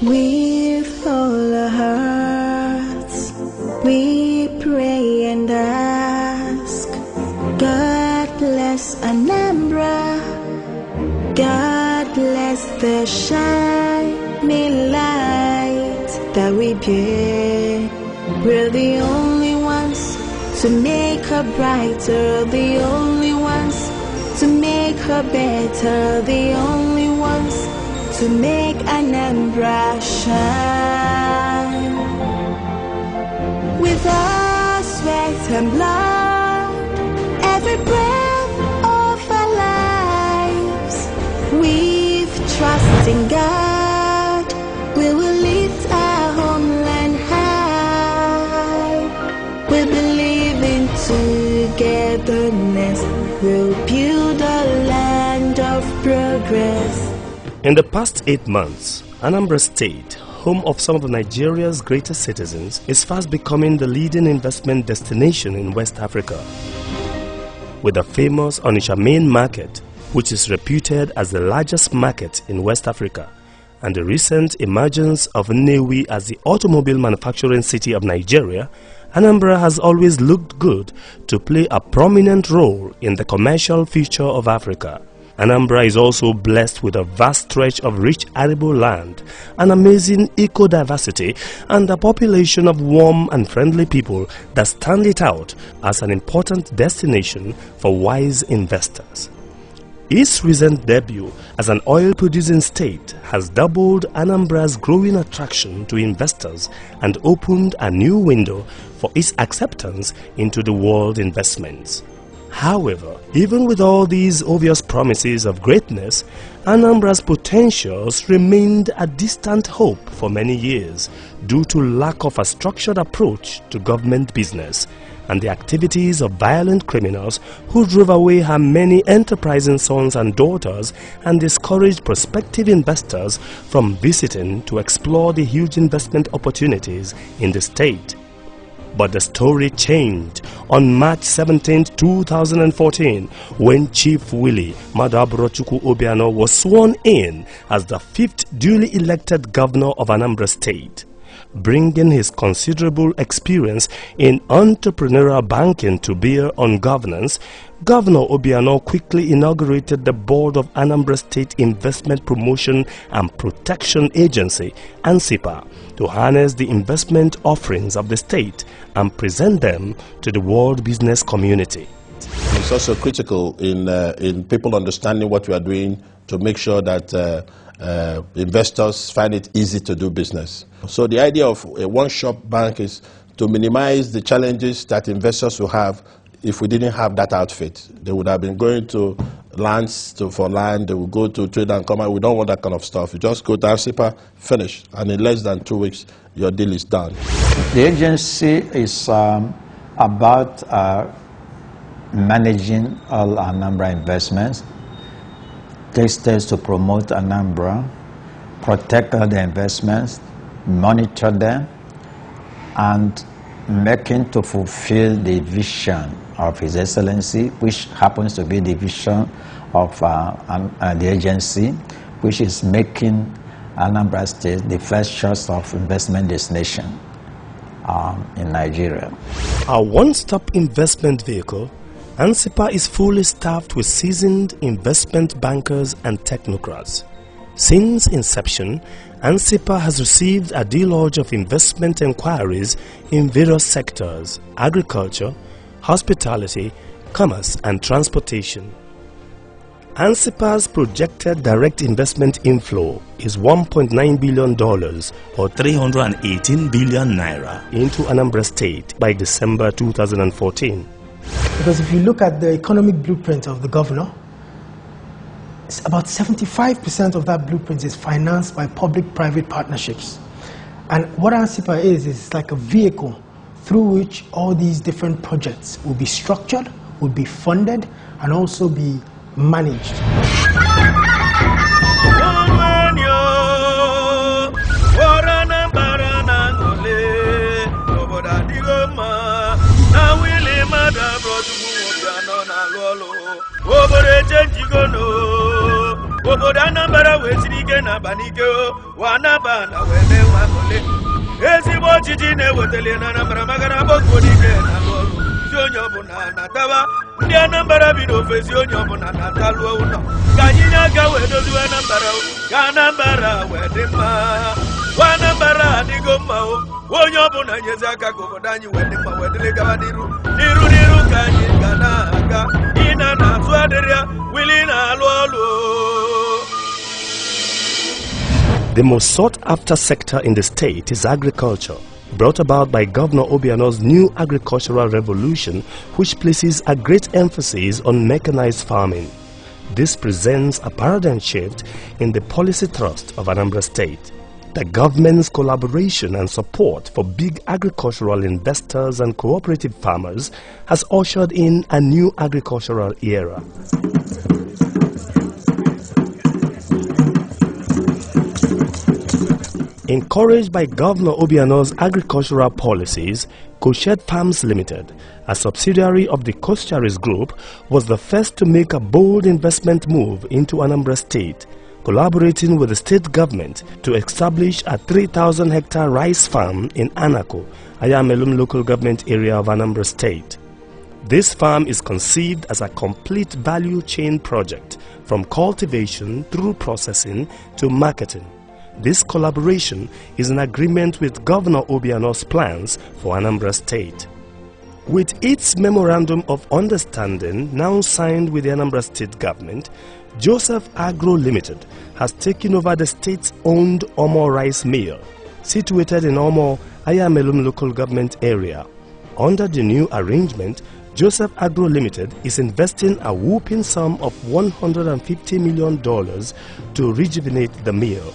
With all our hearts, we pray and ask, God bless Anambra, God bless the shining light that we bear. We're the only ones to make her brighter, the only ones to make her better, the only ones to make Anambra shine. With our sweat and blood, every breath of our lives, we've trust in God, we will lift our homeland high. We believe in togetherness, we'll build a land of progress. In the past 8 months, Anambra State, home of some of Nigeria's greatest citizens, is fast becoming the leading investment destination in West Africa. With the famous Onitsha main market, which is reputed as the largest market in West Africa, and the recent emergence of Nnewi as the automobile manufacturing city of Nigeria, Anambra has always looked good to play a prominent role in the commercial future of Africa. Anambra is also blessed with a vast stretch of rich arable land, an amazing eco-diversity, and a population of warm and friendly people that stand it out as an important destination for wise investors. Its recent debut as an oil-producing state has doubled Anambra's growing attraction to investors and opened a new window for its acceptance into the world investments. However, even with all these obvious promises of greatness, Anambra's potentials remained a distant hope for many years due to lack of a structured approach to government business and the activities of violent criminals who drove away her many enterprising sons and daughters and discouraged prospective investors from visiting to explore the huge investment opportunities in the state. But the story changed on March 17, 2014, when Chief Willie Obiano was sworn in as the 5th duly elected governor of Anambra State. Bringing his considerable experience in entrepreneurial banking to bear on governance, Governor Obiano quickly inaugurated the board of Anambra State Investment Promotion and Protection Agency, ANSIPA, to harness the investment offerings of the state and present them to the world business community. It's also critical in people understanding what we are doing to make sure that investors find it easy to do business. So the idea of a one-shop bank is to minimize the challenges that investors will have if we didn't have that outfit. They would have been going to lands for land, they will go to trade and commerce. We don't want that kind of stuff. You just go to ANSIPA, finish, and in less than 2 weeks, your deal is done. The agency is about managing all Anambra investments, take steps to promote Anambra, protect all the investments, monitor them, and making to fulfill the vision of His Excellency, which happens to be the vision of the agency, which is making Anambra State the first choice of investment destination in Nigeria. A one-stop investment vehicle, ANSIPA is fully staffed with seasoned investment bankers and technocrats. Since inception, ANSIPA has received a deluge of investment inquiries in various sectors: agriculture, hospitality, commerce, and transportation. ANSIPA's projected direct investment inflow is $1.9 billion or 318 billion naira into Anambra State by December 2014. Because if you look at the economic blueprint of the governor, it's about 75% of that blueprint is financed by public-private partnerships. And what ANSIPA is like a vehicle through which all these different projects will be structured, will be funded, and also be managed. obodo Anambra wetiri ike na banike wanaba na wele wakole ezigbo ojiji na-ewetele na Anambra maka na bokodi ike na ọrụ si onye ọbụla na-ataba ndị Anambra bi n'ofesi onye ọbụla na-atalụ ụlọ ka anyị nye aka wee doziwe Anambra ka Anambra wee dị mma Anambra adịgo mma onye ọbụla nyezi aka ka obodo anyị wee dị mma wee dịrị gaba n'iru ka anyị ga na-aga ịna na-atụ adịrị ya Willie na-alụ ọlụ. The most sought-after sector in the state is agriculture, brought about by Governor Obiano's new agricultural revolution, which places a great emphasis on mechanized farming. This presents a paradigm shift in the policy thrust of Anambra State. The government's collaboration and support for big agricultural investors and cooperative farmers has ushered in a new agricultural era. Encouraged by Governor Obiano's agricultural policies, Koshed Farms Limited, a subsidiary of the Koscharis Group, was the first to make a bold investment move into Anambra State, collaborating with the state government to establish a 3,000-hectare rice farm in Anako, Ayamelum local government area of Anambra State. This farm is conceived as a complete value chain project, from cultivation through processing to marketing. This collaboration is in agreement with Governor Obiano's plans for Anambra State. With its Memorandum of Understanding now signed with the Anambra State government, Joseph Agro Limited has taken over the state's owned Omo rice mill, situated in Omo, Ayamelum local government area. Under the new arrangement, Joseph Agro Limited is investing a whopping sum of $150 million to rejuvenate the mill.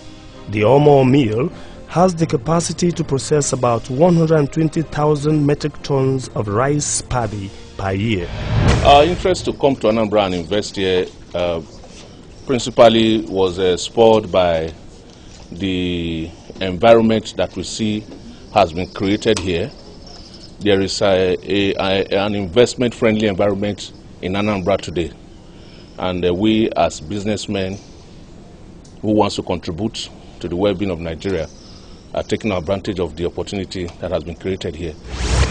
The Omo mill has the capacity to process about 120,000 metric tons of rice paddy per year. Our interest to come to Anambra and invest here principally was spurred by the environment that we see has been created here. There is an investment-friendly environment in Anambra today, and we as businessmen who wants to contribute to the well-being of Nigeria are taking advantage of the opportunity that has been created here.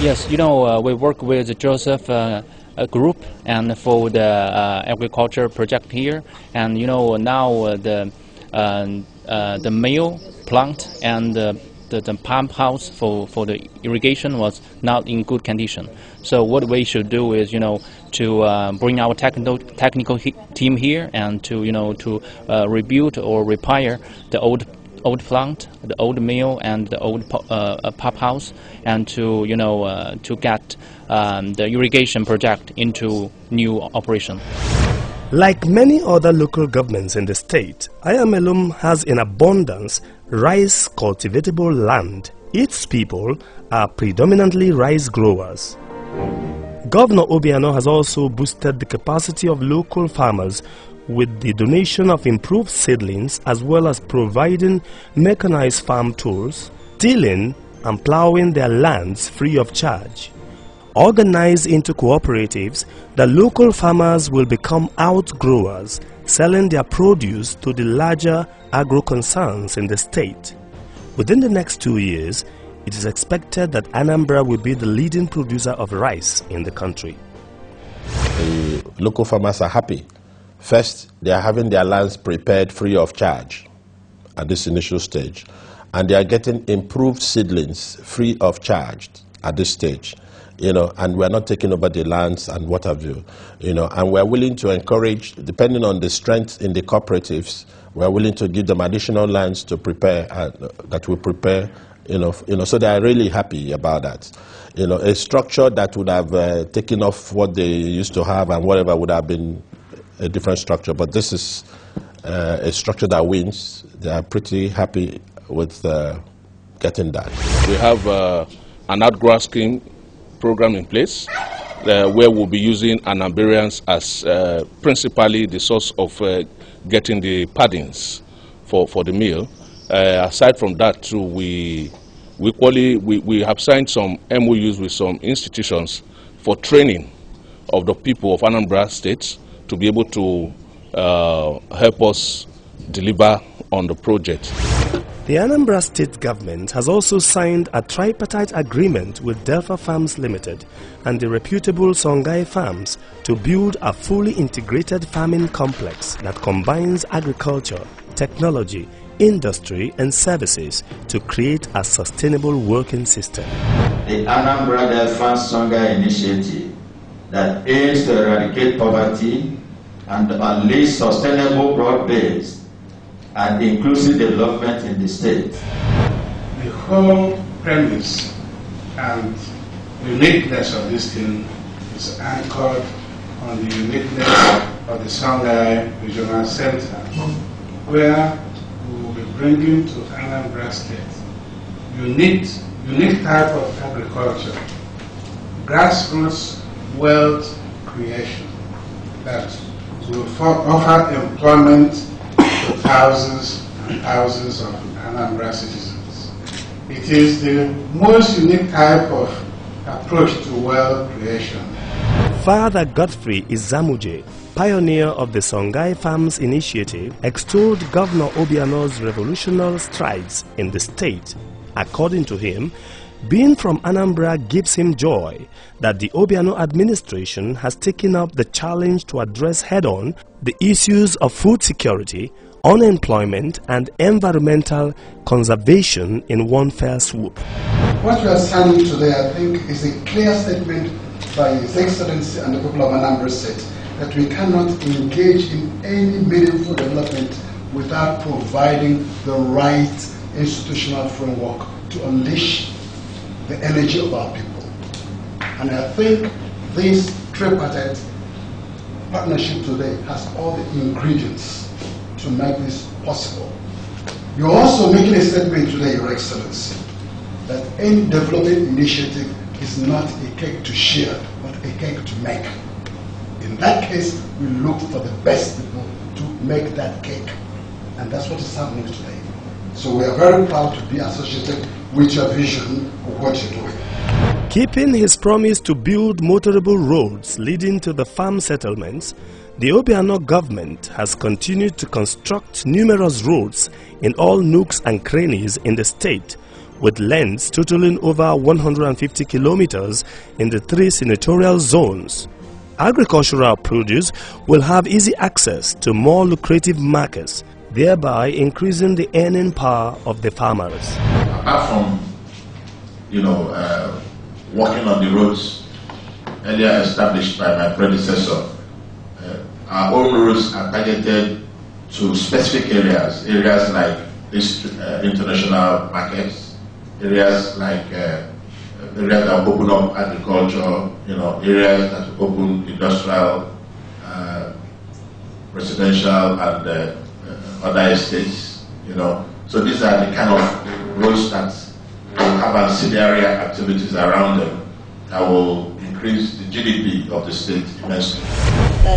Yes, we work with Joseph Group and for the agriculture project here, and now the mill plant and the pump house for the irrigation was not in good condition. So what we should do is to bring our technical team here and to rebuild or repair the old plant, the old mill, and the old pump house, and to get the irrigation project into new operation. Like many other local governments in the state, Ayamelum has in abundance rice cultivatable land. Its people are predominantly rice growers. Governor Obiano has also boosted the capacity of local farmers with the donation of improved seedlings, as well as providing mechanized farm tools, tilling and plowing their lands free of charge. Organized into cooperatives, the local farmers will become outgrowers, selling their produce to the larger agro concerns in the state. Within the next 2 years, it is expected that Anambra will be the leading producer of rice in the country. The local farmers are happy. First, they are having their lands prepared free of charge at this initial stage, and they are getting improved seedlings free of charge at this stage. And we are not taking over the lands and what have you, and we are willing to encourage, depending on the strength in the cooperatives, we are willing to give them additional lands to prepare, that will prepare, so they are really happy about that. A structure that would have taken off what they used to have and whatever would have been a different structure, but this is a structure that wins. They are pretty happy with getting that. We have an outgrow scheme program in place where we'll be using Anambrians as principally the source of getting the paddings for the mill. Aside from that too, we have signed some MOUs with some institutions for training of the people of Anambra State to be able to help us deliver on the project. The Anambra State government has also signed a tripartite agreement with Delta Farms Limited and the reputable Songhai Farms to build a fully integrated farming complex that combines agriculture, technology, industry and services to create a sustainable working system. The Anambra Delta Songhai initiative that aims to eradicate poverty and unleash sustainable, broad-based and inclusive development in the state. The whole premise and uniqueness of this thing is anchored on the uniqueness of the Songhai Regional Center, where we will be bringing to Anambra State unique type of agriculture, grassroots wealth creation that will offer employment to thousands and thousands of Anambra citizens. It is the most unique type of approach to wealth creation. Father Godfrey Izamuje, pioneer of the Songhai Farms initiative, extolled Governor Obiano's revolutionary strides in the state. According to him, being from Anambra gives him joy that the Obiano administration has taken up the challenge to address head-on the issues of food security, unemployment and environmental conservation in one fell swoop. What we are signing today, I think, is a clear statement by His Excellency and the people of Anambra State that we cannot engage in any meaningful development without providing the right institutional framework to unleash the energy of our people. And I think this tripartite partnership today has all the ingredients to make this possible. You're also making a statement today, Your Excellency, that any development initiative is not a cake to share, but a cake to make. In that case, we look for the best people to make that cake. And that's what is happening today. So we are very proud to be associated with your vision of what you're doing. Keeping his promise to build motorable roads leading to the farm settlements, the Obiano government has continued to construct numerous roads in all nooks and crannies in the state, with lengths totaling over 150 kilometers in the 3 senatorial zones. Agricultural produce will have easy access to more lucrative markets, thereby increasing the earning power of the farmers. Apart from, working on the roads earlier established by my predecessor, our own roads are targeted to specific areas like international markets, areas like areas that open up agriculture, areas that open industrial, residential, and other estates, So these are the kind of roads that will have ancillary activities around them that will increase the GDP of the state immensely.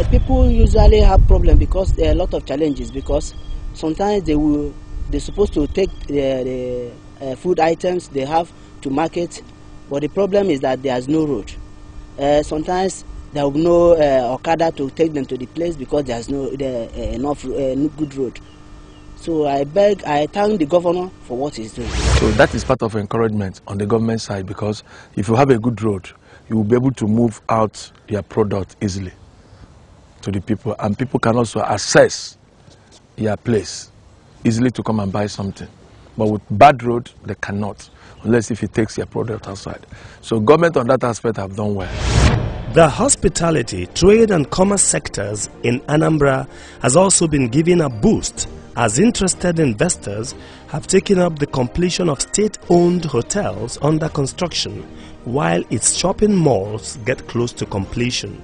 People usually have problems because there are a lot of challenges, because sometimes they're supposed to take the food items they have to market, but the problem is that there's no road. Sometimes there will be no Okada to take them to the place because there's no enough good road. So I thank the governor for what he's doing. So that is part of encouragement on the government side, because if you have a good road, you will be able to move out your product easily to the people, and people can also access your place easily to come and buy something. But with bad road, they cannot, unless if it takes your product outside. So government on that aspect have done well. The hospitality, trade and commerce sectors in Anambra has also been given a boost, as interested investors have taken up the completion of state-owned hotels under construction, while its shopping malls get close to completion.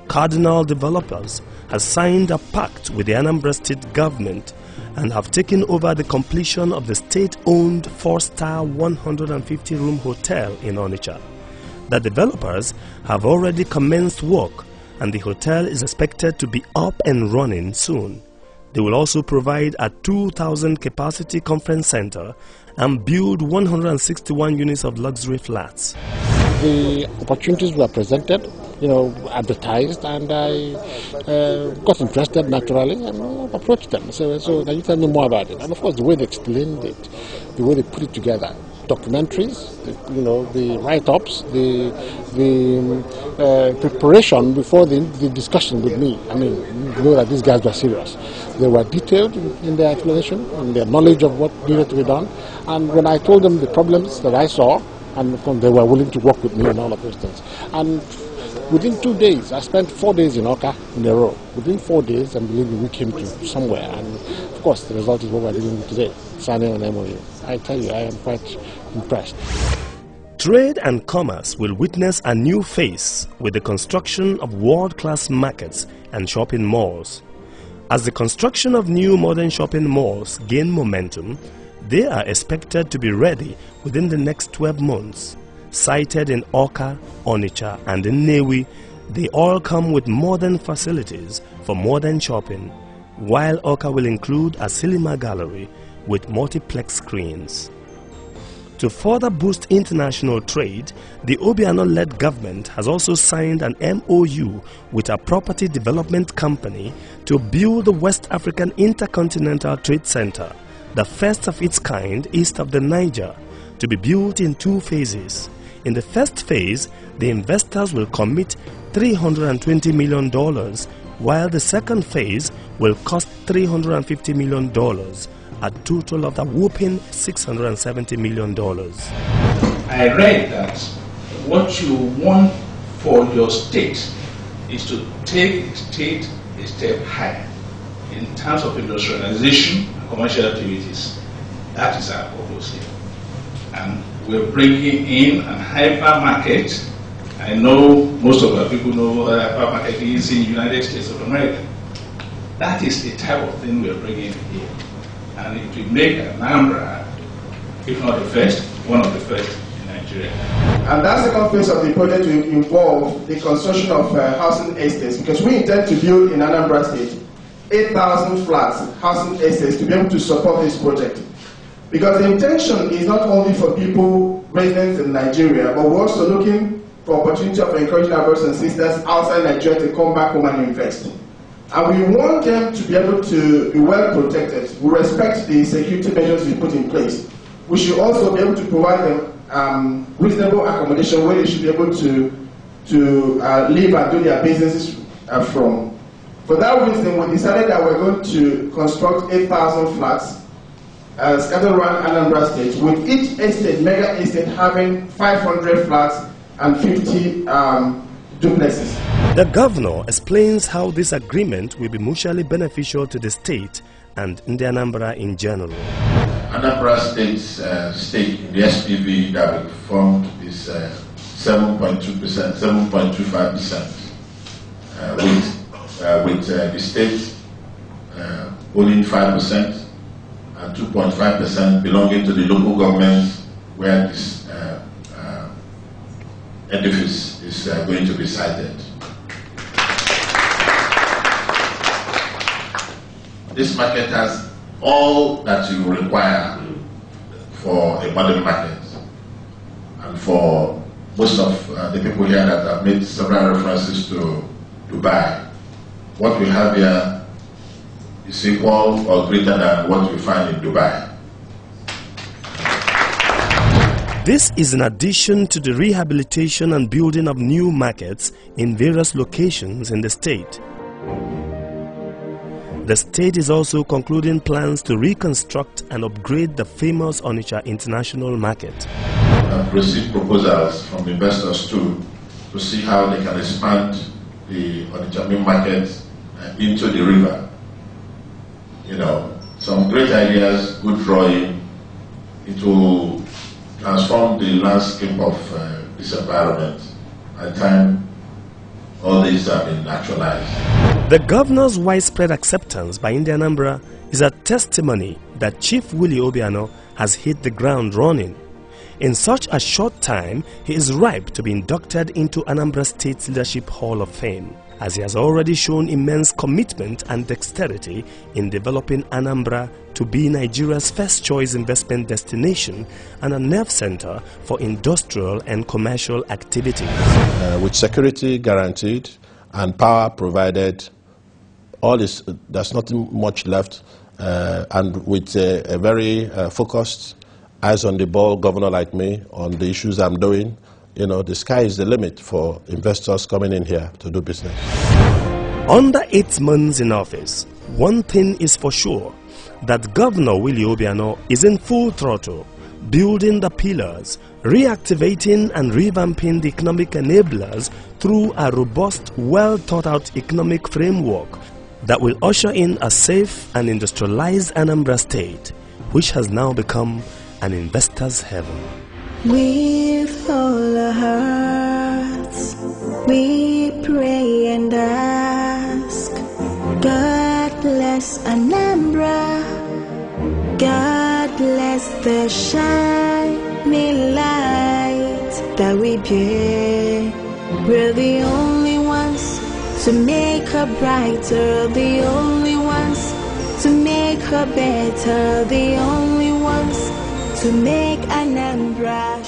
Cardinal Developers has signed a pact with the Anambra State government and have taken over the completion of the state-owned 4-star 150-room hotel in Onitsha. The developers have already commenced work, and the hotel is expected to be up and running soon. They will also provide a 2,000 capacity conference center and build 161 units of luxury flats. The opportunities were presented advertised, and I got interested naturally and approached them. So can you tell me more about it? And of course, the way they explained it, the way they put it together, documentaries, the write-ups, the preparation before the discussion with me. I mean, you know that these guys were serious. They were detailed in their explanation, in their knowledge of what needed to be done. And when I told them the problems that I saw, and they were willing to work with me and all of those things. And within 2 days, I spent 4 days in Oka in a row. Within 4 days, and believe me, we came to somewhere. And of course, the result is what we're dealing with today, signing an MOU. I tell you, I am quite impressed. Trade and commerce will witness a new phase with the construction of world-class markets and shopping malls. As the construction of new modern shopping malls gain momentum, they are expected to be ready within the next 12 months. Sited in Oka, Onitsha and in Nnewi, they all come with modern facilities for modern shopping, while Oka will include a cinema gallery with multiplex screens. To further boost international trade, the Obiano-led government has also signed an MOU with a property development company to build the West African Intercontinental Trade Center, the first of its kind east of the Niger, to be built in 2 phases. In the first phase, the investors will commit $320 million, while the second phase will cost $350 million, a total of a whopping $670 million. I read that what you want for your state is to take the state a step higher in terms of industrialization and commercial activities. That is our purpose here. And we're bringing in a hypermarket. I know most of our people know what a hypermarket is in the United States of America. That is the type of thing we're bringing here. And it will make Anambra, if not the first, one of the first in Nigeria. And that second phase of the project will involve the construction of housing estates, because we intend to build in Anambra State 8,000 flats, housing estates, to be able to support this project. Because the intention is not only for people, residents in Nigeria, but we're also looking for opportunity of encouraging our brothers and sisters outside Nigeria to come back home and invest. And we want them to be able to be well protected. We respect the security measures we put in place. We should also be able to provide them reasonable accommodation where they should be able to live and do their businesses from. For that reason, we decided that we're going to construct 8,000 flats scattered around Anambra State, with each estate, mega estate, having 500 flats and 50 duplexes. The governor explains how this agreement will be mutually beneficial to the state and in the Anambra in general. Anambra State's stake in the SPV that we formed is 7.2%, 7.25%, with the state owning 5% and 2.5% belonging to the local government where this edifice is going to be sited. This market has all that you require for a modern market. And for most of the people here that have made several references to Dubai, what we have here is equal or greater than what we find in Dubai. This is in addition to the rehabilitation and building of new markets in various locations in the state. The state is also concluding plans to reconstruct and upgrade the famous Onitsha International Market. I've received proposals from investors too to see how they can expand the Onitsha main market into the river. You know, some great ideas, good drawing. It will transform the landscape of this environment. At time, all these have been actualized. The governor's widespread acceptance by Anambra is a testimony that Chief Willie Obiano has hit the ground running. In such a short time, he is ripe to be inducted into Anambra State's Leadership Hall of Fame, as he has already shown immense commitment and dexterity in developing Anambra to be Nigeria's first choice investment destination and a nerve center for industrial and commercial activities. With security guaranteed and power provided, there's nothing much left, and with a very focused, eyes on the ball governor like me on the issues I'm doing, you know, the sky is the limit for investors coming in here to do business. Under 8 months in office, one thing is for sure, that Governor Willie Obiano is in full throttle, building the pillars, reactivating and revamping the economic enablers through a robust, well-thought-out economic framework that will usher in a safe and industrialized Anambra State, which has now become an investor's heaven. With all our hearts, we pray and ask, God bless Anambra, God bless the shining light that we bear. We're the only ones to make her brighter, the only ones to make her better, the only ones to make Anambra